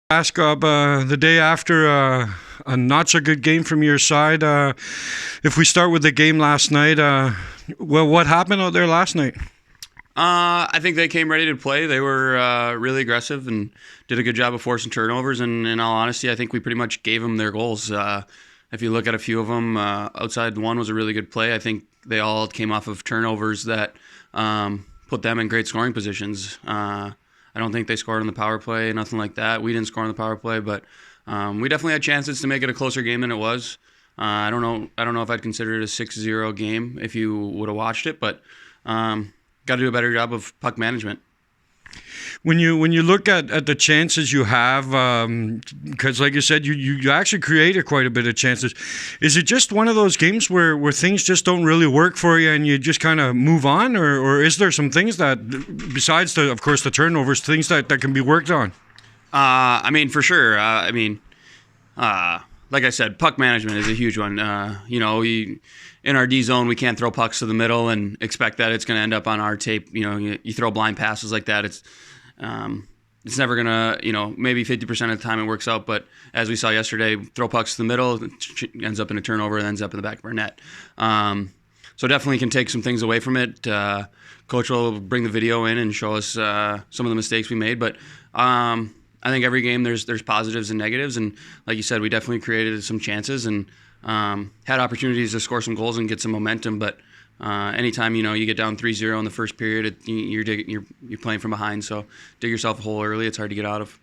Raskob, the day after a not so good game from your side. If we start with the game last night, well, what happened out there last night? I think they came ready to play. They were really aggressive and did a good job of forcing turnovers. And in all honesty, I think we pretty much gave them their goals. If you look at a few of them, outside one was a really good play. I think they all came off of turnovers that put them in great scoring positions. I don't think they scored on the power play, nothing like that. We didn't score on the power play, but we definitely had chances to make it a closer game than it was. I don't know if I'd consider it a 6-0 game if you would have watched it, but got to do a better job of puck management. When you look at the chances you have, because like you said, you actually created quite a bit of chances. Is it just one of those games where things just don't really work for you and you just kind of move on, or is there some things that, besides of course the turnovers, things that can be worked on? I mean, for sure. Like I said, puck management is a huge one. In our D zone, we can't throw pucks to the middle and expect that it's going to end up on our tape. You throw blind passes like that, it's never going to, maybe 50% of the time it works out. But as we saw yesterday, throw pucks to the middle, it ends up in a turnover, and ends up in the back of our net. So definitely can take some things away from it. Coach will bring the video in and show us some of the mistakes we made. But I think every game there's positives and negatives. And like you said, we definitely created some chances and had opportunities to score some goals and get some momentum. But anytime you get down 3-0 in the first period, you're playing from behind. So dig yourself a hole early. It's hard to get out of.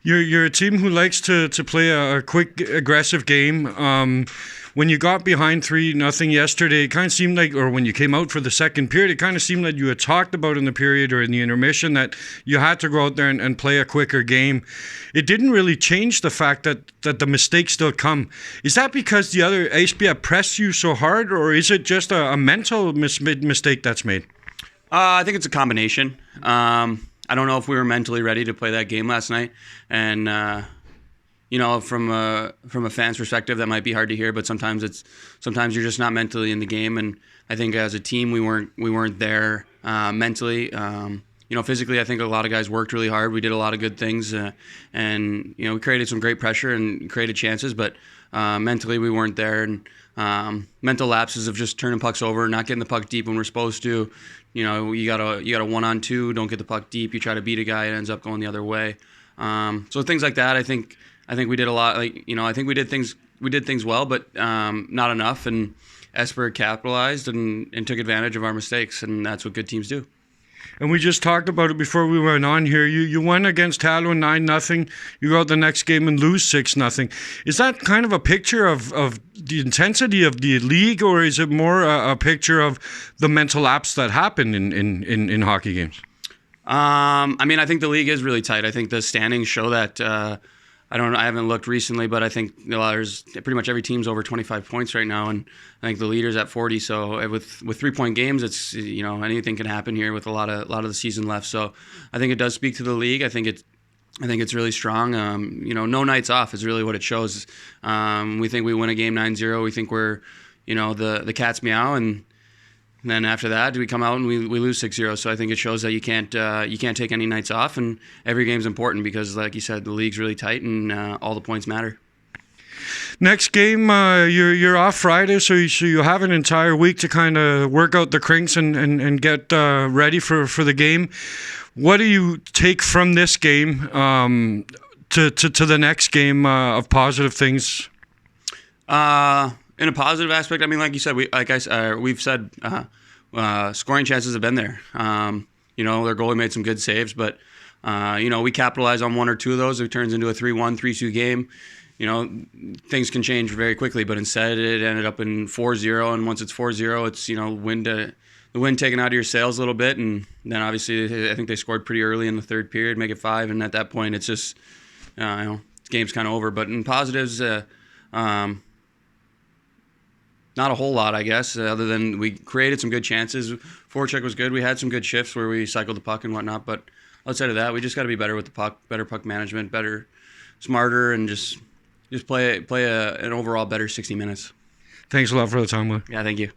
You're a team who likes to play a quick, aggressive game. When you got behind 3-0 yesterday, it kind of seemed like, or when you came out for the second period, it kind of seemed like you had talked about in the period or in the intermission that you had to go out there and play a quicker game. It didn't really change the fact that the mistakes still come. Is that because the other HBF pressed you so hard, or is it just a mental mistake that's made? I think it's a combination. I don't know if we were mentally ready to play that game last night, and from a fan's perspective, that might be hard to hear, but sometimes you're just not mentally in the game. And I think as a team, we weren't there mentally. Physically, I think a lot of guys worked really hard. We did a lot of good things, and we created some great pressure and created chances, but mentally we weren't there. And mental lapses of just turning pucks over, not getting the puck deep when we're supposed to. You got a 1-on-2, don't get the puck deep. You try to beat a guy, it ends up going the other way. So things like that, I think we did a lot. I think we did things well, but not enough. And Esper capitalized and took advantage of our mistakes, and that's what good teams do. And we just talked about it before we went on here. You won against Halo 9-0. You go out the next game and lose 6-0. Is that kind of a picture of the intensity of the league, or is it more a picture of the mental lapse that happen in hockey games? I think the league is really tight. I think the standings show that. I haven't looked recently, but I think there's pretty much every team's over 25 points right now, and I think the leader's at 40. So with 3-point games, it's anything can happen here with a lot of the season left. So I think it does speak to the league. I think it's really strong. No nights off is really what it shows. We think we win a game 9-0. We think we're the cat's meow, and then after that, we come out and we lose 6-0. So I think it shows that you can't take any nights off, and every game's important because, like you said, the league's really tight and all the points matter. Next game, you're off Friday, so you have an entire week to kind of work out the kinks and get ready for the game. What do you take from this game to the next game of positive things? In a positive aspect, like you said, we've said scoring chances have been there. Their goalie made some good saves, but we capitalize on one or two of those. It turns into a 3-1, 3-2 game. Things can change very quickly, but instead it ended up in 4-0, and once it's 4-0, it's the wind taken out of your sails a little bit, and then obviously I think they scored pretty early in the third period, make it 5, and at that point it's just the game's kind of over. But in positives, not a whole lot, I guess, other than we created some good chances. Forecheck was good. We had some good shifts where we cycled the puck and whatnot. But outside of that, we just got to be better with the puck, better puck management, smarter, and just play an overall better 60 minutes. Thanks a lot for the time, Will. Yeah, thank you.